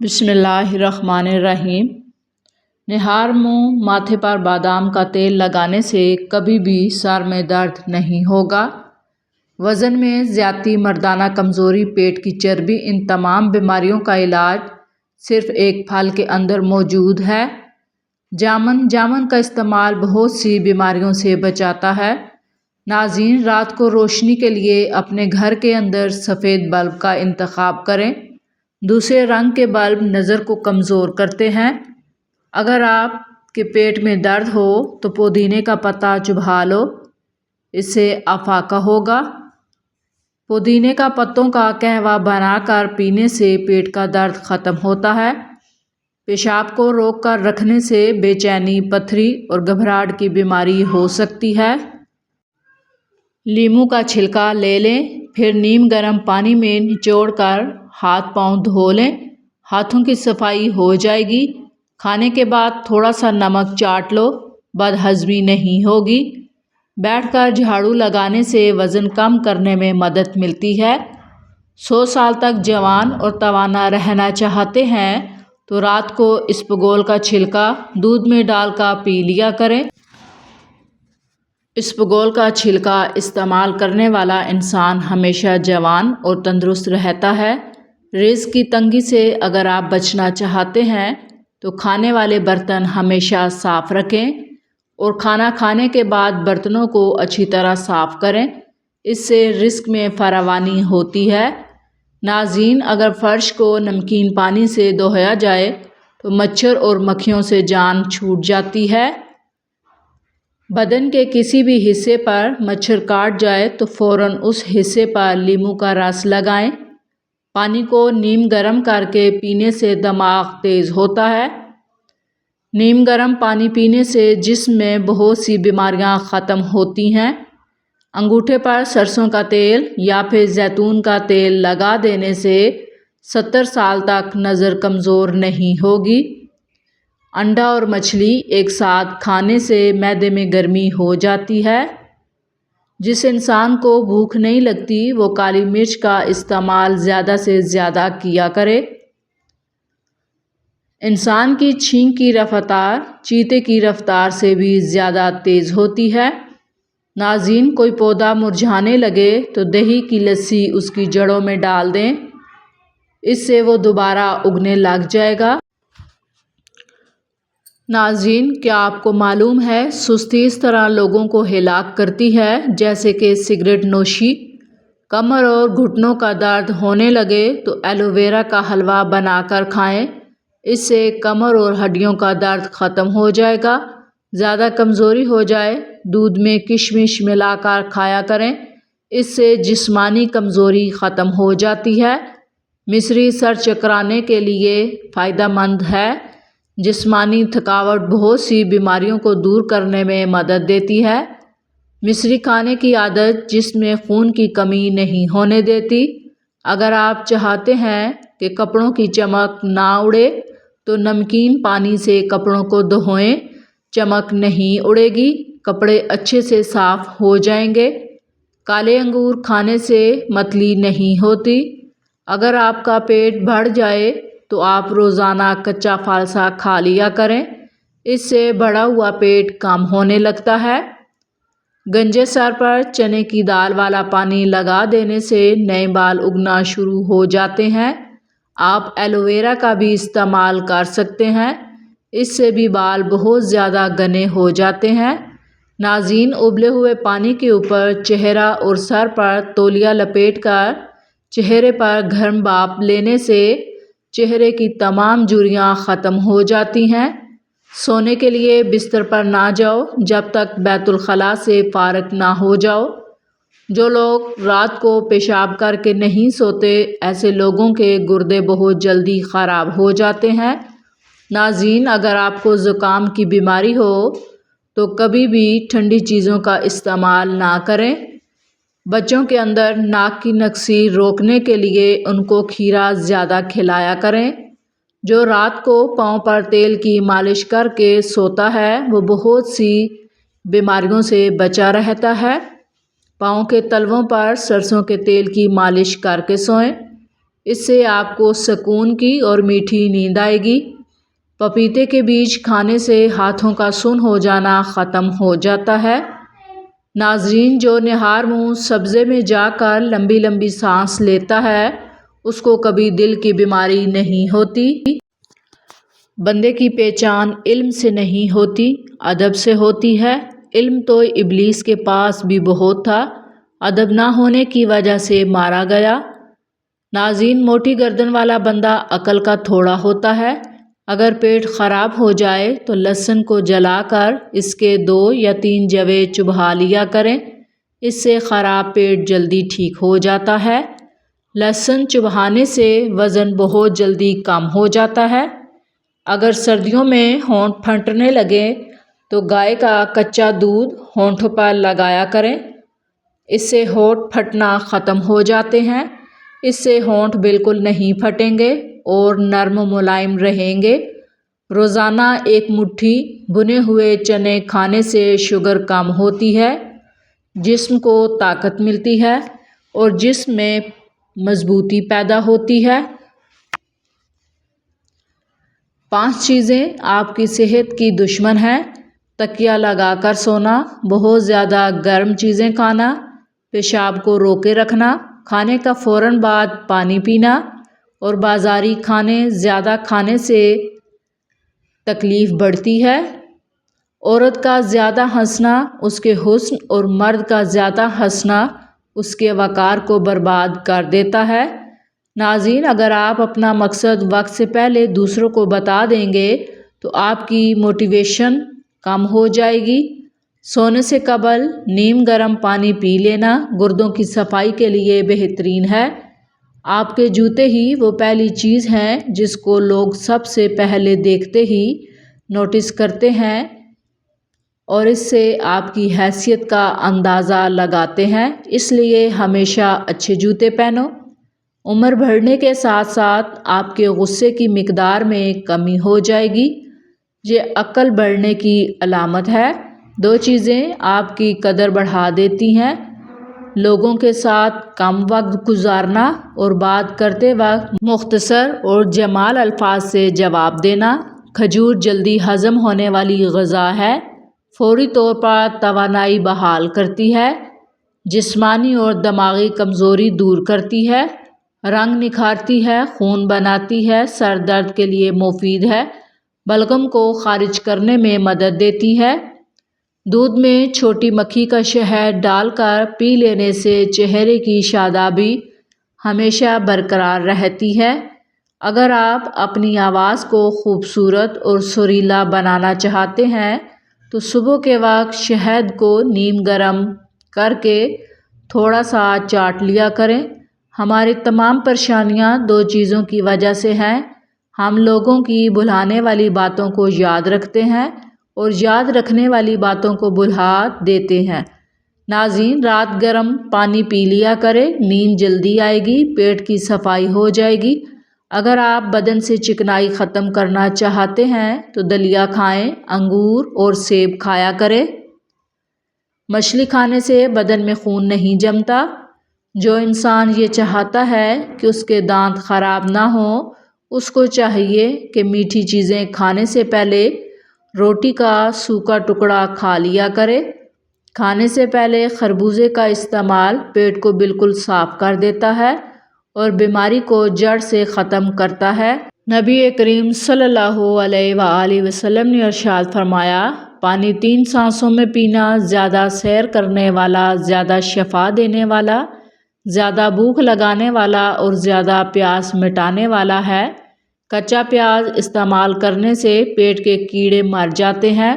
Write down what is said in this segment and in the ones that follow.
بسم اللہ الرحمن الرحیم۔ نہار منہ ماتھے پر بادام کا تیل لگانے سے کبھی بھی سر میں درد نہیں ہوگا۔ وزن میں زیادتی، مردانہ کمزوری، پیٹ کی چربی، ان تمام بیماریوں کا علاج صرف ایک پھل کے اندر موجود ہے۔ جامن کا استعمال بہت سی بیماریوں سے بچاتا ہے۔ ناظرین، رات کو روشنی کے لیے اپنے گھر کے اندر سفید بلب کا انتخاب کریں۔ دوسرے رنگ کے بلب نظر کو کمزور کرتے ہیں۔ اگر آپ کے پیٹ میں درد ہو تو پودینے کا پتا چبھا لو، اس سے افاقہ ہوگا۔ پودینے کا پتوں کا قہوہ بنا کر پینے سے پیٹ کا درد ختم ہوتا ہے۔ پیشاب کو روک کر رکھنے سے بے چینی، پتھری اور گھبراہٹ کی بیماری ہو سکتی ہے۔ لیموں کا چھلکا لے لیں، پھر نیم گرم پانی میں نچوڑ کر ہاتھ پاؤں دھو لیں، ہاتھوں کی صفائی ہو جائے گی۔ کھانے کے بعد تھوڑا سا نمک چاٹ لو، بد ہضمی نہیں ہوگی۔ بیٹھ کر جھاڑو لگانے سے وزن کم کرنے میں مدد ملتی ہے۔ 100 سال تک جوان اور توانا رہنا چاہتے ہیں تو رات کو اسپغول کا چھلکا دودھ میں ڈال کر پی لیا کریں۔ اسپغول کا چھلکا استعمال کرنے والا انسان ہمیشہ جوان اور تندرست رہتا ہے۔ رزق کی تنگی سے اگر آپ بچنا چاہتے ہیں تو کھانے والے برتن ہمیشہ صاف رکھیں اور کھانا کھانے کے بعد برتنوں کو اچھی طرح صاف کریں، اس سے رزق میں فراوانی ہوتی ہے۔ ناظرین، اگر فرش کو نمکین پانی سے دھویا جائے تو مچھر اور مکھیوں سے جان چھوٹ جاتی ہے۔ بدن کے کسی بھی حصے پر مچھر کاٹ جائے تو فوراً اس حصے پر لیموں کا رس لگائیں۔ پانی کو نیم گرم کر کے پینے سے دماغ تیز ہوتا ہے۔ نیم گرم پانی پینے سے جسم میں بہت سی بیماریاں ختم ہوتی ہیں۔ انگوٹھے پر سرسوں کا تیل یا پھر زیتون کا تیل لگا دینے سے 70 سال تک نظر کمزور نہیں ہوگی۔ انڈا اور مچھلی ایک ساتھ کھانے سے معدے میں گرمی ہو جاتی ہے۔ جس انسان کو بھوک نہیں لگتی وہ کالی مرچ کا استعمال زیادہ سے زیادہ کیا کرے۔ انسان کی چھینک کی رفتار چیتے کی رفتار سے بھی زیادہ تیز ہوتی ہے۔ ناظرین، کوئی پودا مرجھانے لگے تو دہی کی لسی اس کی جڑوں میں ڈال دیں، اس سے وہ دوبارہ اگنے لگ جائے گا۔ ناظرین، کیا آپ کو معلوم ہے سستی اس طرح لوگوں کو ہلاک کرتی ہے جیسے کہ سگریٹ نوشی۔ کمر اور گھٹنوں کا درد ہونے لگے تو ایلو ویرا کا حلوہ بنا کر کھائیں، اس سے کمر اور ہڈیوں کا درد ختم ہو جائے گا۔ زیادہ کمزوری ہو جائے، دودھ میں کشمش ملا کر کھایا کریں، اس سے جسمانی کمزوری ختم ہو جاتی ہے۔ مصری سر چکرانے کے لیے فائدہ مند ہے۔ جسمانی تھکاوٹ بہت سی بیماریوں کو دور کرنے میں مدد دیتی ہے۔ مصری کھانے کی عادت جسم میں خون کی کمی نہیں ہونے دیتی۔ اگر آپ چاہتے ہیں کہ کپڑوں کی چمک نہ اڑے تو نمکین پانی سے کپڑوں کو دھوئیں، چمک نہیں اڑے گی، کپڑے اچھے سے صاف ہو جائیں گے۔ کالے انگور کھانے سے متلی نہیں ہوتی۔ اگر آپ کا پیٹ بڑھ جائے تو آپ روزانہ کچا فالسا کھا لیا کریں، اس سے بڑھا ہوا پیٹ کم ہونے لگتا ہے۔ گنجے سر پر چنے کی دال والا پانی لگا دینے سے نئے بال اگنا شروع ہو جاتے ہیں۔ آپ ایلو ویرا کا بھی استعمال کر سکتے ہیں، اس سے بھی بال بہت زیادہ گھنے ہو جاتے ہیں۔ ناظرین، ابلے ہوئے پانی کے اوپر چہرہ اور سر پر تولیہ لپیٹ کر چہرے پر گرم بھاپ لینے سے چہرے کی تمام جھریاں ختم ہو جاتی ہیں۔ سونے کے لیے بستر پر نہ جاؤ جب تک بیت الخلاء سے فارغ نہ ہو جاؤ۔ جو لوگ رات کو پیشاب کر کے نہیں سوتے، ایسے لوگوں کے گردے بہت جلدی خراب ہو جاتے ہیں۔ ناظرین، اگر آپ کو زکام کی بیماری ہو تو کبھی بھی ٹھنڈی چیزوں کا استعمال نہ کریں۔ بچوں کے اندر ناک کی نکسی روکنے کے لیے ان کو کھیرا زیادہ کھلایا کریں۔ جو رات کو پاؤں پر تیل کی مالش کر کے سوتا ہے وہ بہت سی بیماریوں سے بچا رہتا ہے۔ پاؤں کے تلووں پر سرسوں کے تیل کی مالش کر کے سوئیں، اس سے آپ کو سکون کی اور میٹھی نیند آئے گی۔ پپیتے کے بیج کھانے سے ہاتھوں کا سن ہو جانا ختم ہو جاتا ہے۔ ناظرین، جو نہار منہ سبزے میں جا کر لمبی لمبی سانس لیتا ہے اس کو کبھی دل کی بیماری نہیں ہوتی۔ بندے کی پہچان علم سے نہیں ہوتی، ادب سے ہوتی ہے۔ علم تو ابلیس کے پاس بھی بہت تھا، ادب نہ ہونے کی وجہ سے مارا گیا۔ ناظرین، موٹی گردن والا بندہ عقل کا تھوڑا ہوتا ہے۔ اگر پیٹ خراب ہو جائے تو لہسن کو جلا کر اس کے 2 یا 3 جوے چبھا لیا کریں، اس سے خراب پیٹ جلدی ٹھیک ہو جاتا ہے۔ لہسن چبھانے سے وزن بہت جلدی کم ہو جاتا ہے۔ اگر سردیوں میں ہونٹ پھٹنے لگے تو گائے کا کچا دودھ ہونٹوں پر لگایا کریں، اس سے ہونٹ پھٹنا ختم ہو جاتے ہیں۔ اس سے ہونٹ بالکل نہیں پھٹیں گے اور نرم و ملائم رہیں گے۔ روزانہ 1 مٹھی بھنے ہوئے چنے کھانے سے شوگر کم ہوتی ہے، جسم کو طاقت ملتی ہے اور جسم میں مضبوطی پیدا ہوتی ہے۔ 5 چیزیں آپ کی صحت کی دشمن ہیں۔ تکیہ لگا کر سونا، بہت زیادہ گرم چیزیں کھانا، پیشاب کو روکے رکھنا، کھانے کا فوراً بعد پانی پینا اور بازاری کھانے زیادہ کھانے سے تکلیف بڑھتی ہے۔ عورت کا زیادہ ہنسنا اس کے حسن اور مرد کا زیادہ ہنسنا اس کے وقار کو برباد کر دیتا ہے۔ ناظرین، اگر آپ اپنا مقصد وقت سے پہلے دوسروں کو بتا دیں گے تو آپ کی موٹیویشن کم ہو جائے گی۔ سونے سے قبل نیم گرم پانی پی لینا گردوں کی صفائی کے لیے بہترین ہے۔ آپ کے جوتے ہی وہ پہلی چیز ہیں جس کو لوگ سب سے پہلے دیکھتے ہی نوٹس کرتے ہیں اور اس سے آپ کی حیثیت کا اندازہ لگاتے ہیں، اس لیے ہمیشہ اچھے جوتے پہنو۔ عمر بڑھنے کے ساتھ ساتھ آپ کے غصے کی مقدار میں کمی ہو جائے گی، یہ عقل بڑھنے کی علامت ہے۔ 2 چیزیں آپ کی قدر بڑھا دیتی ہیں، لوگوں کے ساتھ کم وقت گزارنا اور بات کرتے وقت مختصر اور جمال الفاظ سے جواب دینا۔ کھجور جلدی ہضم ہونے والی غذا ہے، فوری طور پر توانائی بحال کرتی ہے، جسمانی اور دماغی کمزوری دور کرتی ہے، رنگ نکھارتی ہے، خون بناتی ہے، سر درد کے لیے مفید ہے، بلغم کو خارج کرنے میں مدد دیتی ہے۔ دودھ میں چھوٹی مکھی کا شہد ڈال کر پی لینے سے چہرے کی شادابی ہمیشہ برقرار رہتی ہے۔ اگر آپ اپنی آواز کو خوبصورت اور سریلا بنانا چاہتے ہیں تو صبح کے وقت شہد کو نیم گرم کر کے تھوڑا سا چاٹ لیا کریں۔ ہماری تمام پریشانیاں 2 چیزوں کی وجہ سے ہیں، ہم لوگوں کی بھلانے والی باتوں کو یاد رکھتے ہیں اور یاد رکھنے والی باتوں کو بھلا دیتے ہیں۔ ناظرین، رات گرم پانی پی لیا کریں، نیند جلدی آئے گی، پیٹ کی صفائی ہو جائے گی۔ اگر آپ بدن سے چکنائی ختم کرنا چاہتے ہیں تو دلیا کھائیں، انگور اور سیب کھایا کریں۔ مچھلی کھانے سے بدن میں خون نہیں جمتا۔ جو انسان یہ چاہتا ہے کہ اس کے دانت خراب نہ ہوں، اس کو چاہیے کہ میٹھی چیزیں کھانے سے پہلے روٹی کا سوکھا ٹکڑا کھا لیا کرے۔ کھانے سے پہلے خربوزے کا استعمال پیٹ کو بالکل صاف کر دیتا ہے اور بیماری کو جڑ سے ختم کرتا ہے۔ نبی کریم صلی اللہ علیہ وآلہ وسلم نے ارشاد فرمایا، پانی 3 سانسوں میں پینا زیادہ سیر کرنے والا، زیادہ شفا دینے والا، زیادہ بھوک لگانے والا اور زیادہ پیاس مٹانے والا ہے۔ کچا پیاز استعمال کرنے سے پیٹ کے کیڑے مر جاتے ہیں۔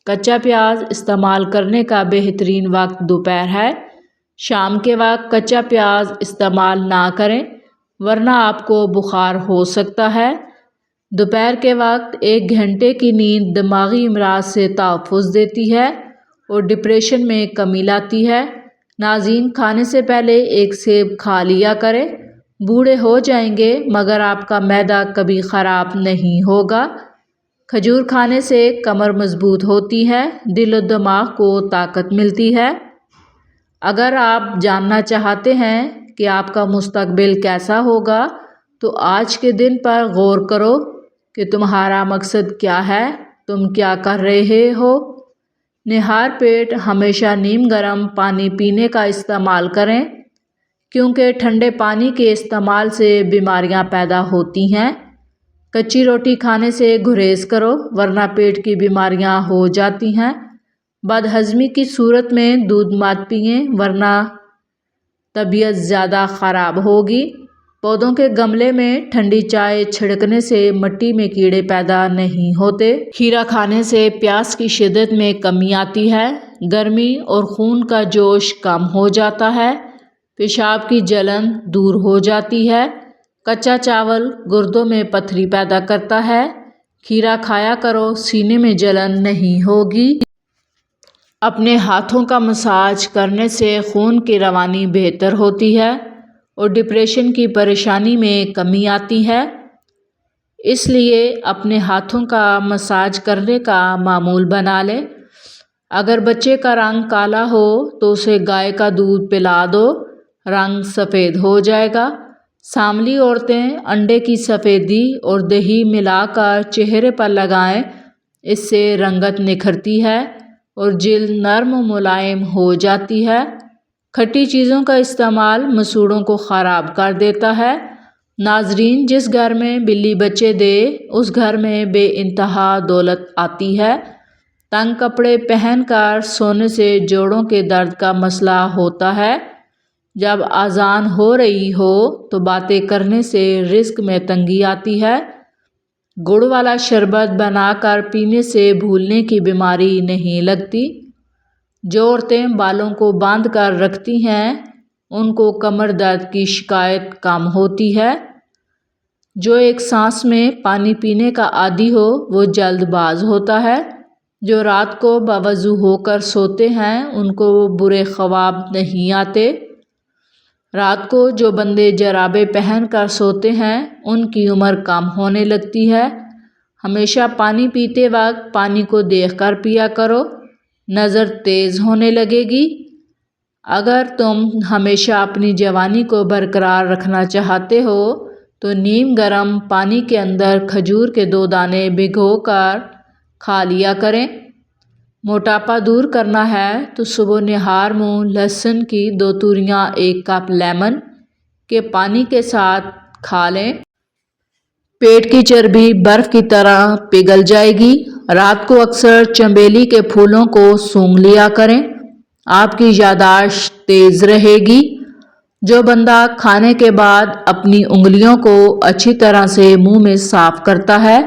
کچا پیاز استعمال کرنے کا بہترین وقت دوپہر ہے۔ شام کے وقت کچا پیاز استعمال نہ کریں ورنہ آپ کو بخار ہو سکتا ہے۔ دوپہر کے وقت 1 گھنٹے کی نیند دماغی امراض سے تحفظ دیتی ہے اور ڈپریشن میں کمی لاتی ہے۔ ناظرین، کھانے سے پہلے 1 سیب کھا لیا کریں۔ بوڑھے ہو جائیں گے مگر آپ کا معدہ کبھی خراب نہیں ہوگا۔ کھجور کھانے سے کمر مضبوط ہوتی ہے، دل و دماغ کو طاقت ملتی ہے۔ اگر آپ جاننا چاہتے ہیں کہ آپ کا مستقبل کیسا ہوگا تو آج کے دن پر غور کرو کہ تمہارا مقصد کیا ہے، تم کیا کر رہے ہو۔ نہار پیٹ ہمیشہ نیم گرم پانی پینے کا استعمال کریں، کیونکہ ٹھنڈے پانی کے استعمال سے بیماریاں پیدا ہوتی ہیں۔ کچی روٹی کھانے سے گریز کرو، ورنہ پیٹ کی بیماریاں ہو جاتی ہیں۔ بد ہضمی کی صورت میں دودھ مت پئیں، ورنہ طبیعت زیادہ خراب ہوگی۔ پودوں کے گملے میں ٹھنڈی چائے چھڑکنے سے مٹی میں کیڑے پیدا نہیں ہوتے۔ کھیرا کھانے سے پیاس کی شدت میں کمی آتی ہے، گرمی اور خون کا جوش کم ہو جاتا ہے، پیشاب کی جلن دور ہو جاتی ہے۔ کچا چاول گردوں میں پتھری پیدا کرتا ہے، کھیرا کھایا کرو، سینے میں جلن نہیں ہوگی۔ اپنے ہاتھوں کا مساج کرنے سے خون کی روانی بہتر ہوتی ہے اور ڈپریشن کی پریشانی میں کمی آتی ہے۔ اس لیے اپنے ہاتھوں کا مساج کرنے کا معمول بنا لیں۔ اگر بچے کا رنگ کالا ہو تو اسے گائے کا دودھ پلا دو، رنگ سفید ہو جائے گا۔ سانولی عورتیں انڈے کی سفیدی اور دہی ملا کر چہرے پر لگائیں، اس سے رنگت نکھرتی ہے اور جلد نرم و ملائم ہو جاتی ہے۔ کھٹی چیزوں کا استعمال مسوڑھوں کو خراب کر دیتا ہے۔ ناظرین، جس گھر میں بلی بچے دے اس گھر میں بے انتہا دولت آتی ہے۔ تنگ کپڑے پہن کر سونے سے جوڑوں کے درد کا مسئلہ ہوتا ہے۔ جب اذان ہو رہی ہو تو باتیں کرنے سے رزق میں تنگی آتی ہے۔ گڑ والا شربت بنا کر پینے سے بھولنے کی بیماری نہیں لگتی۔ جو عورتیں بالوں کو باندھ کر رکھتی ہیں ان کو کمر درد کی شکایت کم ہوتی ہے۔ جو ایک سانس میں پانی پینے کا عادی ہو وہ جلد باز ہوتا ہے۔ جو رات کو باوضو ہو کر سوتے ہیں ان کو برے خواب نہیں آتے۔ رات کو جو بندے جرابے پہن کر سوتے ہیں ان کی عمر کم ہونے لگتی ہے۔ ہمیشہ پانی پیتے وقت پانی کو دیکھ کر پیا کرو، نظر تیز ہونے لگے گی۔ اگر تم ہمیشہ اپنی جوانی کو برقرار رکھنا چاہتے ہو تو نیم گرم پانی کے اندر کھجور کے 2 دانے بھگو کر کھا لیا کریں۔ موٹاپا دور کرنا ہے تو صبح نہار منہ لہسن کی 2 توریاں 1 کپ لیمن کے پانی کے ساتھ کھا لیں۔ پیٹ کی چربی برف کی طرح پگھل جائے گی۔ رات کو اکثر چنبیلی کے پھولوں کو سونگھ لیا کریں، آپ کی یادداشت تیز رہے گی۔ جو بندہ کھانے کے بعد اپنی انگلیوں کو اچھی طرح سے منہ میں صاف کرتا ہے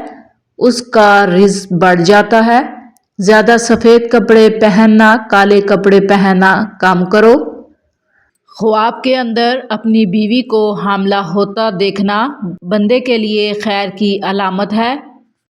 اس کا رزق بڑھ جاتا ہے۔ زیادہ سفید کپڑے پہننا، کالے کپڑے پہننا کم کرو۔ خواب کے اندر اپنی بیوی کو حاملہ ہوتا دیکھنا بندے کے لیے خیر کی علامت ہے۔